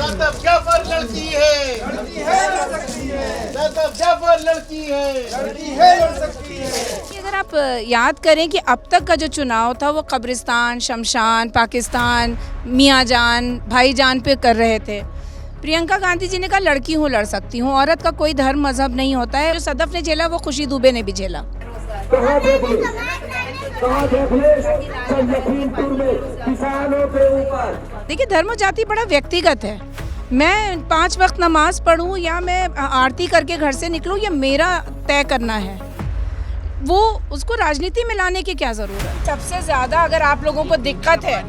सदफ जाफर लड़की है, सदफ जाफर लड़की है, लड़ सकती है। अगर आप याद करें कि अब तक का जो चुनाव था वो कब्रिस्तान, शमशान, पाकिस्तान, मियाँ जान, भाई जान पे कर रहे थे। प्रियंका गांधी जी ने कहा लड़की हूँ, लड़ सकती हूँ। औरत का कोई धर्म मजहब नहीं होता है। जो सदफ ने झेला वो खुशी दुबे ने भी झेला। देखिए, धर्म जाति बड़ा व्यक्तिगत है। मैं 5 वक्त नमाज पढ़ूं या मैं आरती करके घर से निकलूं, ये मेरा तय करना है। वो उसको राजनीति में लाने की क्या ज़रूरत। सबसे ज़्यादा अगर आप लोगों को दिक्कत है,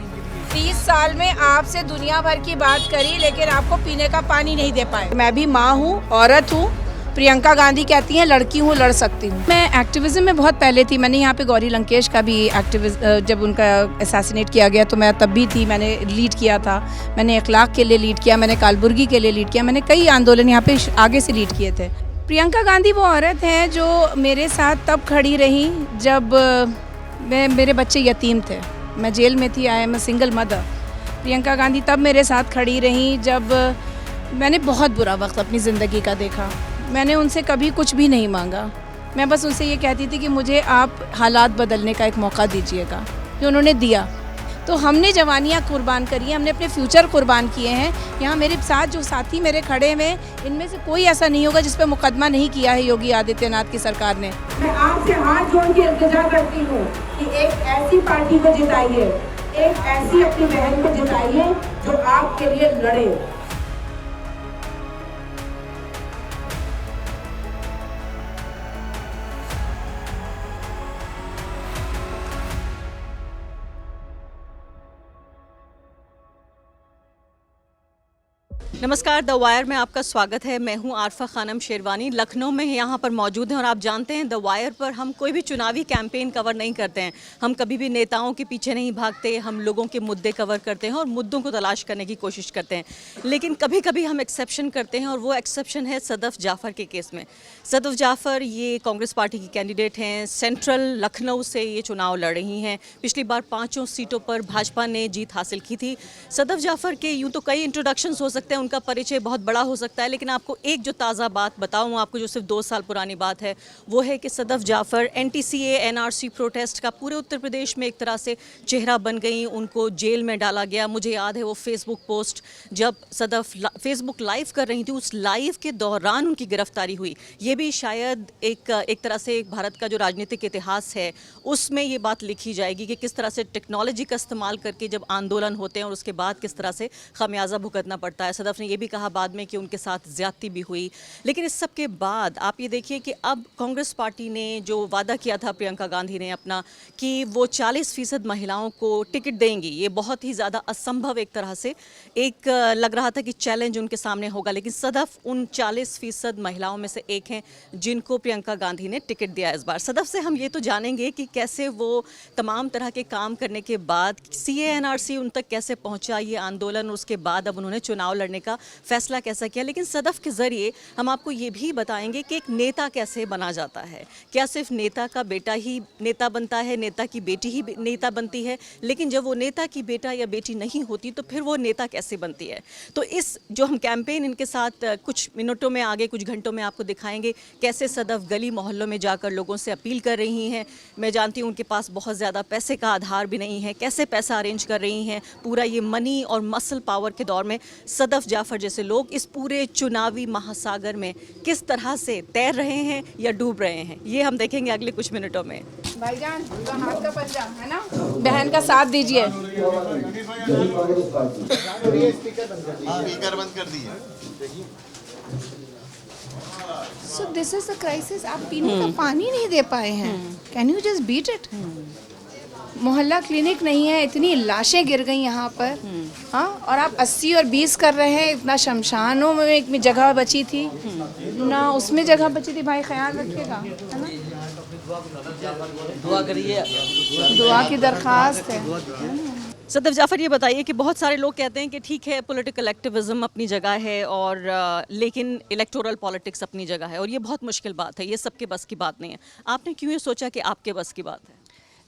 30 साल में आपसे दुनिया भर की बात करी लेकिन आपको पीने का पानी नहीं दे पाए। मैं भी माँ हूँ, औरत हूँ। प्रियंका गांधी कहती हैं लड़की हूँ, लड़ सकती हूँ। मैं एक्टिविज्म में बहुत पहले थी। मैंने यहाँ पे गौरी लंकेश का भी जब उनका असैसिनेट किया गया तो मैं तब भी थी। मैंने लीड किया था। मैंने इखलाक के लिए लीड किया, मैंने कालबुर्गी के लिए लीड किया, मैंने कई आंदोलन यहाँ पे आगे से लीड किए थे। प्रियंका गांधी वो औरत है जो मेरे साथ तब खड़ी रही जब मेरे बच्चे यतीम थे। मैं जेल में थी। I am a single mother. Priyanka Gandhi तब मेरे साथ खड़ी रही जब मैंने बहुत बुरा वक्त अपनी ज़िंदगी का देखा। मैंने उनसे कभी कुछ भी नहीं मांगा। मैं बस उनसे ये कहती थी कि मुझे आप हालात बदलने का एक मौका दीजिएगा, जो उन्होंने दिया। तो हमने जवानियाँ कुर्बान करी हैं, हमने अपने फ्यूचर कुर्बान किए हैं। यहाँ मेरे साथ जो साथी मेरे खड़े हुए, इनमें से कोई ऐसा नहीं होगा जिस पर मुकदमा नहीं किया है योगी आदित्यनाथ की सरकार ने। मैं आपसे हाथ जोड़ के इंतजार करती हूँ कि एक ऐसी पार्टी को जिताइए, एक ऐसी अपनी बहन को जिताइए जो आपके लिए लड़े। नमस्कार, द वायर में आपका स्वागत है। मैं हूं आरफा खानम शेरवानी। लखनऊ में यहाँ पर मौजूद हैं और आप जानते हैं द वायर पर हम कोई भी चुनावी कैंपेन कवर नहीं करते हैं। हम कभी भी नेताओं के पीछे नहीं भागते। हम लोगों के मुद्दे कवर करते हैं और मुद्दों को तलाश करने की कोशिश करते हैं। लेकिन कभी कभी हम एक्सेप्शन करते हैं और वो एक्सेप्शन है सदफ जाफ़र के केस में। सदफ जाफ़र ये कांग्रेस पार्टी की कैंडिडेट हैं। सेंट्रल लखनऊ से ये चुनाव लड़ रही हैं। पिछली बार 5 सीटों पर भाजपा ने जीत हासिल की थी। सदफ जाफ़र के यूँ तो कई इंट्रोडक्शंस हो सकते हैं, उनका परिचय बहुत बड़ा हो सकता है, लेकिन आपको एक जो ताज़ा बात बताऊं आपको, जो सिर्फ 2 साल पुरानी बात है, वो है कि Sadaf Jafar NTCA NRC protest का पूरे उत्तर प्रदेश में एक तरह से चेहरा बन गई। उनको जेल में डाला गया। मुझे याद है वो फेसबुक पोस्ट जब सदफ फेसबुक लाइव कर रही थी, उस लाइव के दौरान उनकी गिरफ्तारी हुई। ये भी शायद एक तरह से भारत का जो राजनीतिक इतिहास है उसमें ये बात लिखी जाएगी कि किस तरह से टेक्नोलॉजी का इस्तेमाल करके जब आंदोलन होते हैं और उसके बाद किस तरह से खमियाजा भुगतना पड़ता है। सदफ ने ये भी कहा बाद में कि उनके साथ ज्यादती भी हुई। लेकिन इस सब के बाद आप ये देखिए कि अब कांग्रेस पार्टी ने जो वादा किया था प्रियंका गांधी ने अपना, कि वो 40% महिलाओं को टिकट देंगी, ये बहुत ही ज़्यादा असंभव एक तरह से एक लग रहा था कि चैलेंज उनके सामने होगा। लेकिन सदफ उन 40% महिलाओं में से एक हैं जिनको प्रियंका गांधी ने टिकट दिया इस बार। सदफ से हम ये तो जानेंगे कि कैसे वो तमाम तरह के काम करने के बाद CA NRC उन तक कैसे पहुँचा, ये आंदोलन, उसके बाद अब उन्होंने चुनाव लड़ने का फैसला कैसा किया। लेकिन सदफ के ज़रिए हम आपको ये भी बताएंगे कि एक नेता कैसे बना जाता है। क्या सिर्फ नेता का बेटा ही नेता बनता है, नेता की बेटी ही नेता बनती है? लेकिन जब वो नेता की बेटा या बेटी नहीं होती तो फिर वो नेता कैसे बनती है? तो इस जो हम कैंपेन इनके साथ कुछ मिनटों में, आगे कुछ घंटों में आपको दिखाएंगे कैसे सदफ गली मोहल्लों में जाकर लोगों से अपील कर रही हैं। मैं जानती हूँ उनके पास बहुत ज़्यादा पैसे का आधार भी नहीं है, कैसे पैसा अरेंज कर रही हैं। पूरा ये मनी और मसल पावर के दौर में सदफ जाफ़र जैसे लोग इस पूरे चुनावी महासागर में किस तरह से तैर रहे हैं या डूब रहे हैं, ये हम देखेंगे अगले कुछ मिनटों में। भाईजान हाथ का पंजा है ना, बहन का साथ दीजिए। स्पीकर बंद कर दिए। So this is the crisis. आप पीने का पानी नहीं दे पाए हैं। Can you just beat it? मोहल्ला क्लिनिक नहीं है, इतनी लाशें गिर गई यहाँ पर। हाँ, और आप 80 और 20 कर रहे हैं। इतना शमशानों में एक में जगह बची थी ना, उसमें जगह बची थी। भाई ख्याल रखिएगा, है ना? दुआ करिए, दुआ की दरख्वास्त है। सदफ जाफ़र, ये बताइए कि बहुत सारे लोग कहते हैं कि ठीक है पॉलिटिकल एक्टिविज़म अपनी जगह है और लेकिन इलेक्टोरल पॉलिटिक्स अपनी जगह है और ये बहुत मुश्किल बात है, ये सबके बस की बात नहीं है। आपने क्यों ये सोचा कि आपके बस की बात है?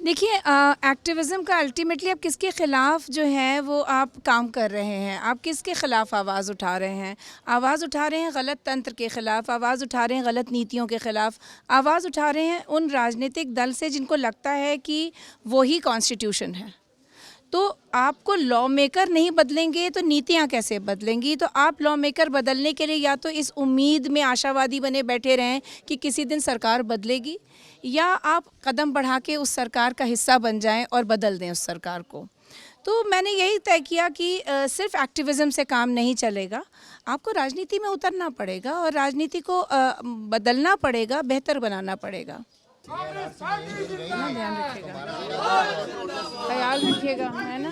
देखिए, एक्टिविज़म का अल्टीमेटली आप किसके ख़िलाफ़ जो है वो आप काम कर रहे हैं, आप किसके ख़िलाफ़ आवाज़ उठा रहे हैं। आवाज़ उठा रहे हैं गलत तंत्र के ख़िलाफ़, आवाज़ उठा रहे हैं गलत नीतियों के ख़िलाफ़, आवाज़ उठा रहे हैं उन राजनीतिक दल से जिनको लगता है कि वही कॉन्स्टिट्यूशन है। तो आपको लॉ मेकर नहीं बदलेंगे तो नीतियाँ कैसे बदलेंगी। तो आप लॉ मेकर बदलने के लिए या तो इस उम्मीद में आशावादी बने बैठे रहें कि किसी दिन सरकार बदलेगी, या आप कदम बढ़ा के उस सरकार का हिस्सा बन जाएं और बदल दें उस सरकार को। तो मैंने यही तय किया कि सिर्फ एक्टिविज़म से काम नहीं चलेगा, आपको राजनीति में उतरना पड़ेगा और राजनीति को बदलना पड़ेगा, बेहतर बनाना पड़ेगा। ध्यान रखिएगा, ख्याल रखिएगा, है ना।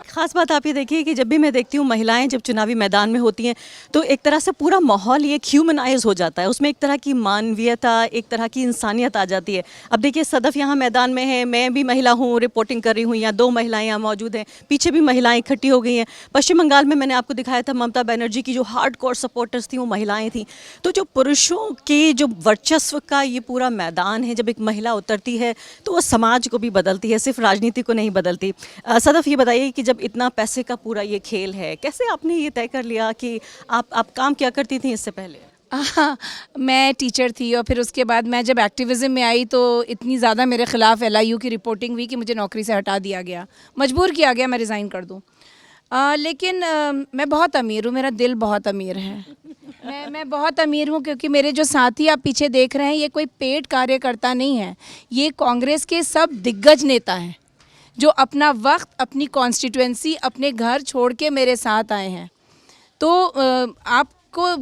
खास बात आप ये देखिए कि जब भी मैं देखती हूँ महिलाएं जब चुनावी मैदान में होती हैं तो एक तरह से पूरा माहौल ये ह्यूमनाइज हो जाता है, उसमें एक तरह की मानवीयता, एक तरह की इंसानियत आ जाती है। अब देखिए सदफ यहाँ मैदान में है, मैं भी महिला हूँ, रिपोर्टिंग कर रही हूँ, यहाँ 2 महिलाएं यहाँ मौजूद हैं, पीछे भी महिलाएं इकट्ठी हो गई हैं। पश्चिम बंगाल में मैंने आपको दिखाया था ममता बनर्जी की जो हार्डकोर सपोर्टर्स थी वो महिलाएँ थीं। तो जो पुरुषों के जो वर्चस्व का ये पूरा मैदान है, जब एक महिला उतरती है तो वो समाज को भी बदलती है, सिर्फ राजनीति को नहीं बदलती। सदफ ये बताइए कि जब इतना पैसे का पूरा ये खेल है, कैसे आपने ये तय कर लिया कि आप काम क्या करती थी इससे पहले? मैं टीचर थी और फिर उसके बाद मैं जब एक्टिविज़म में आई तो इतनी ज़्यादा मेरे ख़िलाफ़ LIU की रिपोर्टिंग हुई कि मुझे नौकरी से हटा दिया गया, मजबूर किया गया मैं रिज़ाइन कर दूँ। लेकिन मैं बहुत अमीर हूँ, मेरा दिल बहुत अमीर है। मैं बहुत अमीर हूँ क्योंकि मेरे जो साथी आप पीछे देख रहे हैं ये कोई पेड कार्यकर्ता नहीं है, ये कांग्रेस के सब दिग्गज नेता हैं जो अपना वक्त, अपनी कॉन्स्टिट्यूएंसी, अपने घर छोड़ के मेरे साथ आए हैं। तो आपको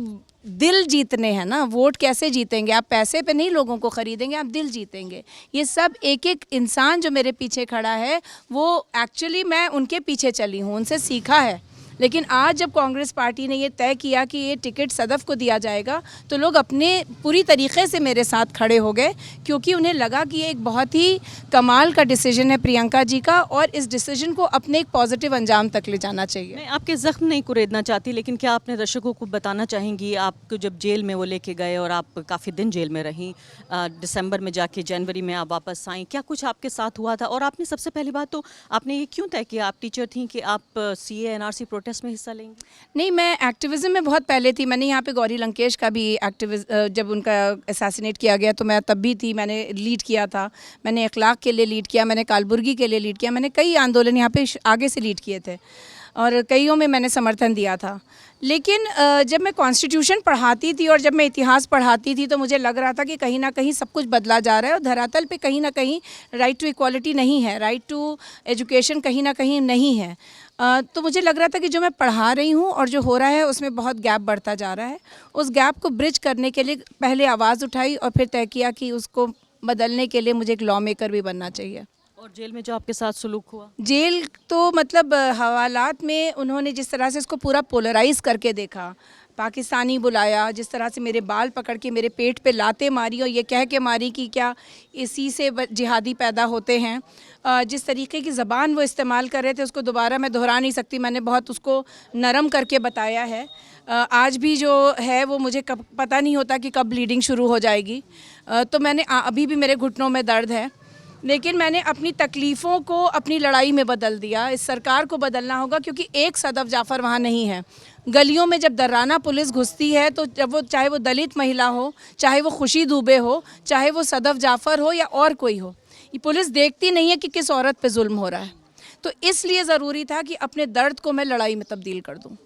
दिल जीतने हैं ना, वोट कैसे जीतेंगे, आप पैसे पे नहीं लोगों को ख़रीदेंगे, आप दिल जीतेंगे। ये सब एक एक इंसान जो मेरे पीछे खड़ा है वो एक्चुअली मैं उनके पीछे चली हूँ, उनसे सीखा है। लेकिन आज जब कांग्रेस पार्टी ने ये तय किया कि ये टिकट सदफ को दिया जाएगा तो लोग अपने पूरी तरीक़े से मेरे साथ खड़े हो गए, क्योंकि उन्हें लगा कि ये एक बहुत ही कमाल का डिसीजन है प्रियंका जी का और इस डिसीजन को अपने एक पॉजिटिव अंजाम तक ले जाना चाहिए। मैं आपके ज़ख्म नहीं कुरेदना चाहती, लेकिन क्या अपने दर्शकों को बताना चाहेंगी, आपको जब जेल में वो लेके गए और आप काफ़ी दिन जेल में रहीं, दिसंबर में जाके जनवरी में आप वापस आईं, क्या कुछ आपके साथ हुआ था? और आपने सबसे पहली बात तो आपने ये क्यों तय किया, आप टीचर थी, कि आप CA NRC प्रोटेस्ट में हिस्सा लेंगे? नहीं, मैं एक्टिविज़म में बहुत पहले थी। मैंने यहाँ पे गौरी लंकेश का भी जब उनका असैसिनेट किया गया तो मैं तब भी थी, मैंने लीड किया था। मैंने इखलाक के लिए लीड किया, मैंने कालबुर्गी के लिए लीड किया, मैंने कई आंदोलन यहाँ पे आगे से लीड किए थे और कईयों में मैंने समर्थन दिया था। लेकिन जब मैं कॉन्स्टिट्यूशन पढ़ाती थी और जब मैं इतिहास पढ़ाती थी तो मुझे लग रहा था कि कहीं ना कहीं सब कुछ बदला जा रहा है और धरातल पे कहीं ना कहीं राइट टू इक्वालिटी नहीं है, राइट टू एजुकेशन कहीं ना कहीं नहीं है। तो मुझे लग रहा था कि जो मैं पढ़ा रही हूँ और जो हो रहा है उसमें बहुत गैप बढ़ता जा रहा है। उस गैप को ब्रिज करने के लिए पहले आवाज़ उठाई और फिर तय किया कि उसको बदलने के लिए मुझे एक लॉ मेकर भी बनना चाहिए। और जेल में जो आपके साथ सलूक हुआ? जेल तो मतलब हवालात में उन्होंने जिस तरह से इसको पूरा पोलराइज करके देखा, पाकिस्तानी बुलाया, जिस तरह से मेरे बाल पकड़ के मेरे पेट पे लाते मारी और ये कह के मारी कि क्या इसी से जिहादी पैदा होते हैं, जिस तरीके की ज़बान वो इस्तेमाल कर रहे थे उसको दोबारा मैं दोहरा नहीं सकती। मैंने बहुत उसको नरम करके बताया है। आज भी जो है वो मुझे कब पता नहीं होता कि कब ब्लीडिंग शुरू हो जाएगी। तो मैंने अभी भी मेरे घुटनों में दर्द है, लेकिन मैंने अपनी तकलीफ़ों को अपनी लड़ाई में बदल दिया। इस सरकार को बदलना होगा क्योंकि एक सदफ जाफ़र वहाँ नहीं है। गलियों में जब दर्राना पुलिस घुसती है तो जब वो चाहे वो दलित महिला हो, चाहे वो खुशी दुबे हो, चाहे वो सदफ जाफ़र हो या और कोई हो, ये पुलिस देखती नहीं है कि किस औरत पे जुल्म हो रहा है। तो इसलिए ज़रूरी था कि अपने दर्द को मैं लड़ाई में तब्दील कर दूँ।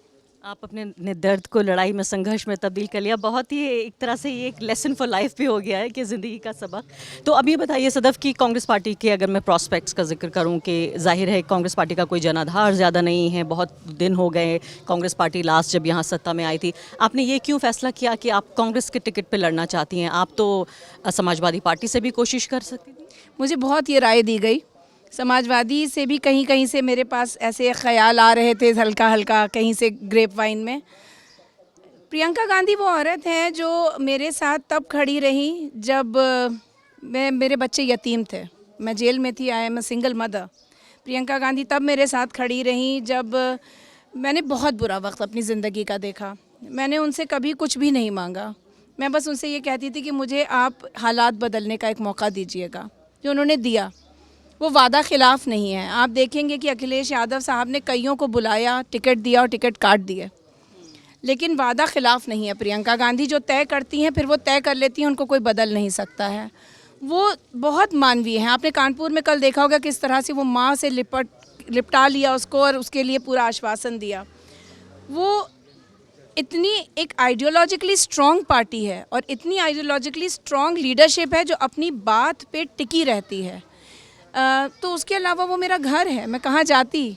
आप अपने दर्द को लड़ाई में, संघर्ष में तब्दील कर लिया। बहुत ही एक तरह से ये एक लेसन फॉर लाइफ भी हो गया है कि ज़िंदगी का सबक। तो अब ये बताइए सदफ की कांग्रेस पार्टी के अगर मैं प्रॉस्पेक्ट्स का जिक्र करूं कि जाहिर है कांग्रेस पार्टी का कोई जनाधार ज़्यादा नहीं है, बहुत दिन हो गए कांग्रेस पार्टी लास्ट जब यहाँ सत्ता में आई थी। आपने ये क्यों फैसला किया कि आप कांग्रेस के टिकट पर लड़ना चाहती हैं? आप तो समाजवादी पार्टी से भी कोशिश कर सकती थी। मुझे बहुत ये राय दी गई, समाजवादी से भी कहीं कहीं से मेरे पास ऐसे ख्याल आ रहे थे हल्का हल्का, कहीं से ग्रेप वाइन में। प्रियंका गांधी वो औरत है जो मेरे साथ तब खड़ी रही जब मेरे बच्चे यतीम थे, मैं जेल में थी, I am a single mother. Priyanka Gandhi तब मेरे साथ खड़ी रही जब मैंने बहुत बुरा वक्त अपनी ज़िंदगी का देखा। मैंने उनसे कभी कुछ भी नहीं मांगा। मैं बस उनसे ये कहती थी कि मुझे आप हालात बदलने का एक मौका दीजिएगा। जो उन्होंने दिया वो वादा खिलाफ नहीं है। आप देखेंगे कि अखिलेश यादव साहब ने कईयों को बुलाया, टिकट दिया और टिकट काट दिए, लेकिन वादा खिलाफ नहीं है। प्रियंका गांधी जो तय करती हैं फिर वो तय कर लेती हैं, उनको कोई बदल नहीं सकता है। वो बहुत मानवीय हैं। आपने कानपुर में कल देखा होगा किस तरह से वो माँ से लिपटा लिया उसको और उसके लिए पूरा आश्वासन दिया। वो इतनी एक आइडियोलॉजिकली स्ट्रॉन्ग पार्टी है और इतनी आइडियोलॉजिकली स्ट्रॉन्ग लीडरशिप है जो अपनी बात पे टिकी रहती है। तो उसके अलावा वो मेरा घर है, मैं कहाँ जाती,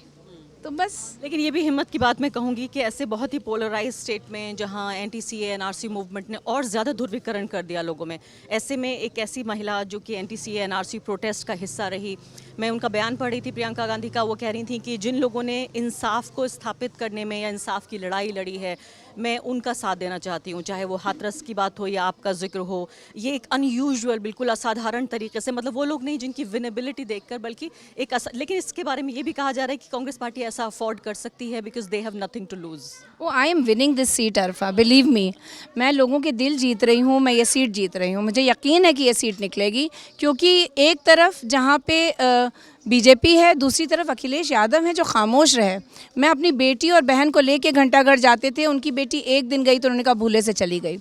तो बस। लेकिन ये भी हिम्मत की बात मैं कहूँगी कि ऐसे बहुत ही पोलराइज स्टेट में जहाँ NTCA NRC मूवमेंट ने और ज़्यादा ध्रुवीकरण कर दिया लोगों में, ऐसे में एक ऐसी महिला जो कि NTCA NRC प्रोटेस्ट का हिस्सा रही, मैं उनका बयान पढ़ रही थी प्रियंका गांधी का। वो कह रही थी कि जिन लोगों ने इंसाफ को स्थापित करने में या इंसाफ की लड़ाई लड़ी है, मैं उनका साथ देना चाहती हूँ, चाहे वो हाथरस की बात हो या आपका जिक्र हो। ये एक अनयूजुअल, बिल्कुल असाधारण तरीके से, मतलब वो लोग नहीं जिनकी विनेबिलिटी देखकर, बल्कि एक लेकिन इसके बारे में ये भी कहा जा रहा है कि कांग्रेस पार्टी ऐसा अफोर्ड कर सकती है because they have nothing to lose. वो I am winning this seat Arfa, believe me. मैं लोगों के दिल जीत रही हूँ, मैं ये सीट जीत रही हूँ। मुझे यकीन है कि ये सीट निकलेगी, क्योंकि एक तरफ जहाँ पे बीजेपी है, दूसरी तरफ अखिलेश यादव हैं जो खामोश रहे। मैं अपनी बेटी और बहन को लेके घंटाघर जाते थे, उनकी बेटी एक दिन गई तो उन्होंने कहा भूले से चली गई।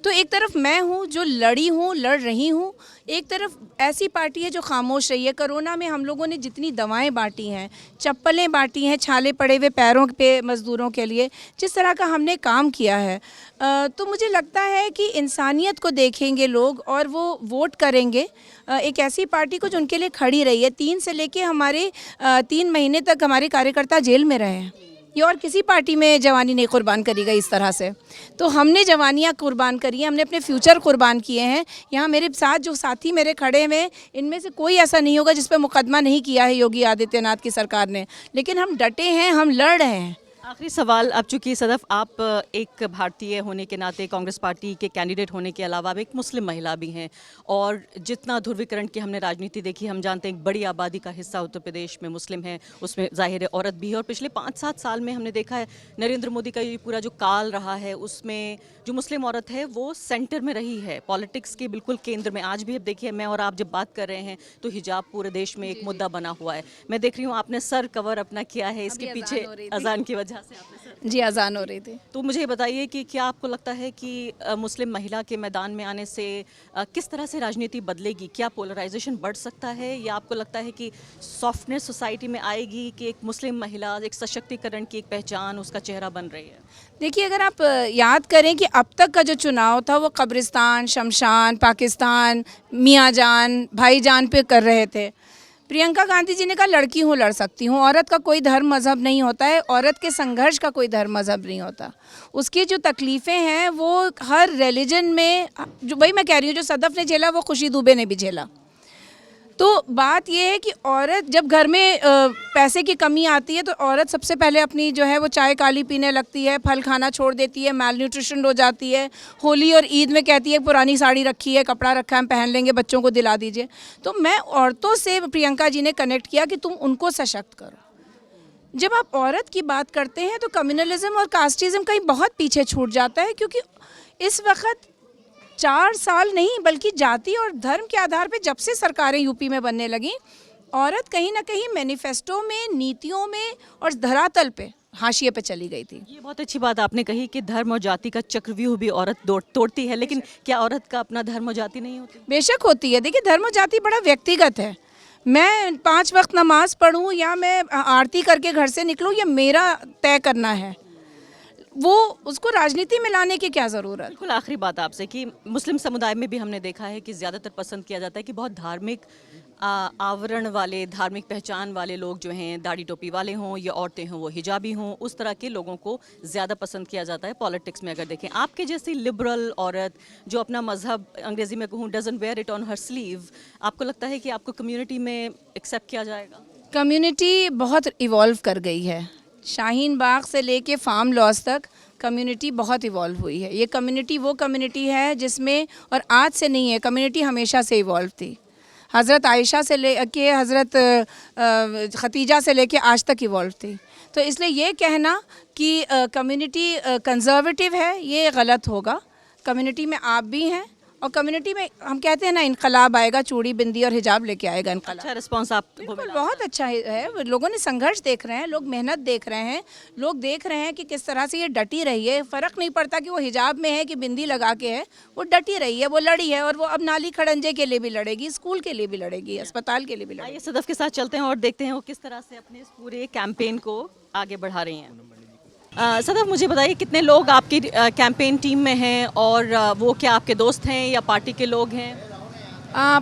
तो एक तरफ मैं हूँ जो लड़ रही हूँ, एक तरफ ऐसी पार्टी है जो खामोश रही है। कोरोना में हम लोगों ने जितनी दवाएं बांटी हैं, चप्पलें बांटी हैं, छाले पड़े हुए पैरों पे मज़दूरों के लिए, जिस तरह का हमने काम किया है, तो मुझे लगता है कि इंसानियत को देखेंगे लोग और वो वोट करेंगे एक ऐसी पार्टी को जो उनके लिए खड़ी रही है। 3 से लेके हमारे 3 महीने तक हमारे कार्यकर्ता जेल में रहे हैं। ये और किसी पार्टी में जवानी नहीं कुर्बान करी गई इस तरह से। तो हमने जवानियाँ कुर्बान करी हैं, हमने अपने फ्यूचर कुर्बान किए हैं। यहाँ मेरे साथ जो साथी मेरे खड़े हुए, इनमें से कोई ऐसा नहीं होगा जिस पर मुकदमा नहीं किया है योगी आदित्यनाथ की सरकार ने। लेकिन हम डटे हैं, हम लड़ रहे हैं। आखिरी सवाल, अब चूंकि सदफ आप एक भारतीय होने के नाते, कांग्रेस पार्टी के कैंडिडेट होने के अलावा आप एक मुस्लिम महिला भी हैं, और जितना ध्रुवीकरण की हमने राजनीति देखी, हम जानते हैं एक बड़ी आबादी का हिस्सा उत्तर प्रदेश में मुस्लिम है, उसमें जाहिर है औरत भी है। और पिछले 5-7 साल में हमने देखा है नरेंद्र मोदी का ये पूरा जो काल रहा है, उसमें जो मुस्लिम औरत है वो सेंटर में रही है, पॉलिटिक्स के बिल्कुल केंद्र में। आज भी अब देखिए, मैं और आप जब बात कर रहे हैं तो हिजाब पूरे देश में एक मुद्दा बना हुआ है। मैं देख रही हूँ आपने सर कवर अपना किया है, इसके पीछे अजान की वजह से आपने जी अजान हो रही थी। तो मुझे ये बताइए कि क्या आपको लगता है कि मुस्लिम महिला के मैदान में आने से किस तरह से राजनीति बदलेगी? क्या पोलराइजेशन बढ़ सकता है, या आपको लगता है कि सॉफ्टनेस सोसाइटी में आएगी कि एक मुस्लिम महिला एक सशक्तिकरण की एक पहचान, उसका चेहरा बन रही है? देखिए, अगर आप याद करें कि अब तक का जो चुनाव था वो कब्रिस्तान, शमशान, पाकिस्तान, मियाँ जान, भाईजान पे कर रहे थे। प्रियंका गांधी जी ने कहा लड़की हूँ, लड़ सकती हूँ। औरत का कोई धर्म मज़हब नहीं होता है, औरत के संघर्ष का कोई धर्म मज़हब नहीं होता। उसकी जो तकलीफ़ें हैं वो हर रिलीजन में, जो वही मैं कह रही हूँ, जो सदफ ने झेला वो खुशी दुबे ने भी झेला। तो बात ये है कि औरत जब घर में पैसे की कमी आती है तो औरत सबसे पहले अपनी जो है वो चाय काली पीने लगती है, फल खाना छोड़ देती है, मैल न्यूट्रिशन हो जाती है। होली और ईद में कहती है पुरानी साड़ी रखी है, कपड़ा रखा है, हम पहन लेंगे, बच्चों को दिला दीजिए। तो मैं औरतों से प्रियंका जी ने कनेक्ट किया कि तुम उनको सशक्त करो। जब आप औरत की बात करते हैं तो कम्युनलिज्म और कास्टिज्म कहीं बहुत पीछे छूट जाता है, क्योंकि इस वक्त 4 साल नहीं बल्कि जाति और धर्म के आधार पे जब से सरकारें यूपी में बनने लगी, औरत कहीं ना कहीं मैनिफेस्टो में, नीतियों में और धरातल पे हाशिए पे चली गई थी। ये बहुत अच्छी बात आपने कही कि धर्म और जाति का चक्रव्यूह भी औरत तोड़ती है, लेकिन क्या औरत का अपना धर्म और जाति नहीं होती? बेशक होती है। देखिए, धर्म और जाति बड़ा व्यक्तिगत है। मैं 5 वक्त नमाज पढ़ूँ या मैं आरती करके घर से निकलूँ, ये मेरा तय करना है। वो उसको राजनीति में लाने की क्या ज़रूरत? बिल्कुल आखिरी बात आपसे कि मुस्लिम समुदाय में भी हमने देखा है कि ज़्यादातर पसंद किया जाता है कि बहुत धार्मिक आवरण वाले, धार्मिक पहचान वाले लोग जो हैं, दाढ़ी टोपी वाले हों या औरतें हों वो हिजाबी हों, उस तरह के लोगों को ज़्यादा पसंद किया जाता है पॉलिटिक्स में। अगर देखें, आपके जैसी लिबरल औरत जो अपना मजहब, अंग्रेज़ी में कहूँ, doesn't wear it on her sleeve, आपको लगता है कि आपको कम्युनिटी में एक्सेप्ट किया जाएगा? कम्युनिटी बहुत इवॉल्व कर गई है। शाहीन बाग से लेके फार्म लॉज तक कम्युनिटी बहुत इवॉल्व हुई है। ये कम्युनिटी वो कम्युनिटी है जिसमें, और आज से नहीं है, कम्युनिटी हमेशा से इवॉल्व थी। हज़रत आयशा से लेके हज़रत खतीजा से लेके आज तक इवॉल्व थी। तो इसलिए ये कहना कि कम्युनिटी कंजर्वेटिव है, ये गलत होगा। कम्युनिटी में आप भी हैं, और कम्युनिटी में हम कहते हैं ना, इनकलाब आएगा, चूड़ी बिंदी और हिजाब लेके आएगा इनकलाब। अच्छा रिस्पॉन्स आपको बिल्कुल, मिला? बहुत अच्छा है। लोगों ने संघर्ष देख रहे हैं, लोग मेहनत देख रहे हैं, लोग देख रहे हैं कि किस तरह से ये डटी रही है। फ़र्क नहीं पड़ता कि वो हिजाब में है कि बिंदी लगा के है, वो डटी रही है, वो लड़ी है, और वो अब नाली खड़ंजे के लिए भी लड़ेगी, स्कूल के लिए भी लड़ेगी, अस्पताल के लिए भी लड़ेगी। आइए सदफ के साथ चलते हैं और देखते हैं वो किस तरह से अपने इस पूरे कैंपेन को आगे बढ़ा रही हैं। सदफ, मुझे बताइए कितने लोग आपकी कैंपेन टीम में हैं, और वो क्या आपके दोस्त हैं या पार्टी के लोग हैं?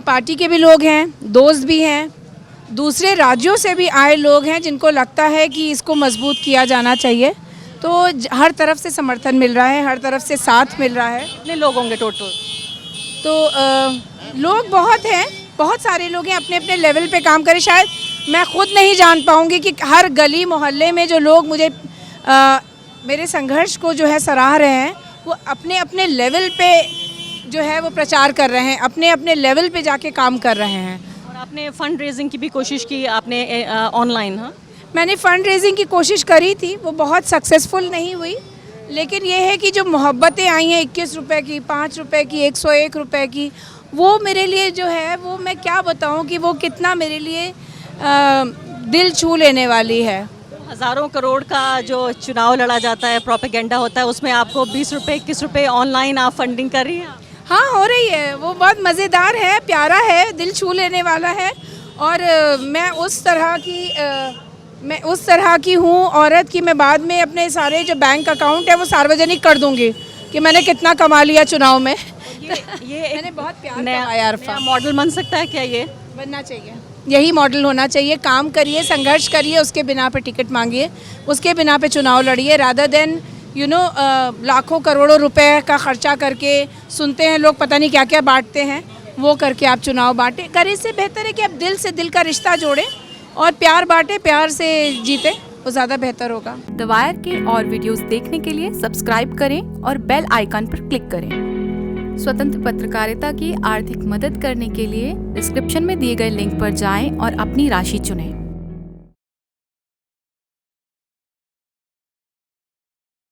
पार्टी के भी लोग हैं, दोस्त भी हैं, दूसरे राज्यों से भी आए लोग हैं जिनको लगता है कि इसको मजबूत किया जाना चाहिए। तो हर तरफ से समर्थन मिल रहा है, हर तरफ से साथ मिल रहा है। कितने लोग होंगे टोटल? तो लोग बहुत हैं, बहुत सारे लोग हैं, अपने अपने लेवल पे काम करें। शायद मैं खुद नहीं जान पाऊँगी कि हर गली मोहल्ले में जो लोग मुझे मेरे संघर्ष को जो है सराह रहे हैं, वो अपने अपने लेवल पे जो है वो प्रचार कर रहे हैं, अपने अपने लेवल पे जाके काम कर रहे हैं। और आपने फंड रेजिंग की भी कोशिश की आपने ऑनलाइन? हाँ, मैंने फ़ंड रेजिंग की कोशिश करी थी, वो बहुत सक्सेसफुल नहीं हुई, लेकिन ये है कि जो मोहब्बतें आई हैं 21 रुपए की, 5 रुपए की, 101 रुपए की, वो मेरे लिए जो है, वो मैं क्या बताऊं कि वो कितना मेरे लिए दिल छू लेने वाली है। हज़ारों करोड़ का जो चुनाव लड़ा जाता है, प्रोपेगेंडा होता है, उसमें आपको 20 रुपये 21 रुपये ऑनलाइन आप फंडिंग कर रही हैं? हाँ, हो रही है। वो बहुत मज़ेदार है, प्यारा है, दिल छू लेने वाला है। और मैं उस तरह की हूँ औरत की मैं बाद में अपने सारे जो बैंक अकाउंट है वो सार्वजनिक कर दूँगी कि मैंने कितना कमा लिया चुनाव में। ये मैंने बहुत प्यार नया कमाया अरफा। मॉडल बन सकता है क्या ये? बनना चाहिए, यही मॉडल होना चाहिए। काम करिए, संघर्ष करिए, उसके बिना पे टिकट मांगिए, उसके बिना पे चुनाव लड़िए, रादर देन लाखों करोड़ों रुपए का खर्चा करके। सुनते हैं लोग पता नहीं क्या क्या बांटते हैं, वो करके आप चुनाव बांटें करें। इससे बेहतर है कि आप दिल से दिल का रिश्ता जोड़ें और प्यार बांटें, प्यार से जीते, वो ज़्यादा बेहतर होगा। द वायर के और वीडियोस देखने के लिए सब्सक्राइब करें और बेल आइकन पर क्लिक करें। स्वतंत्र पत्रकारिता की आर्थिक मदद करने के लिए डिस्क्रिप्शन में दिए गए लिंक पर जाएं और अपनी राशि चुनें।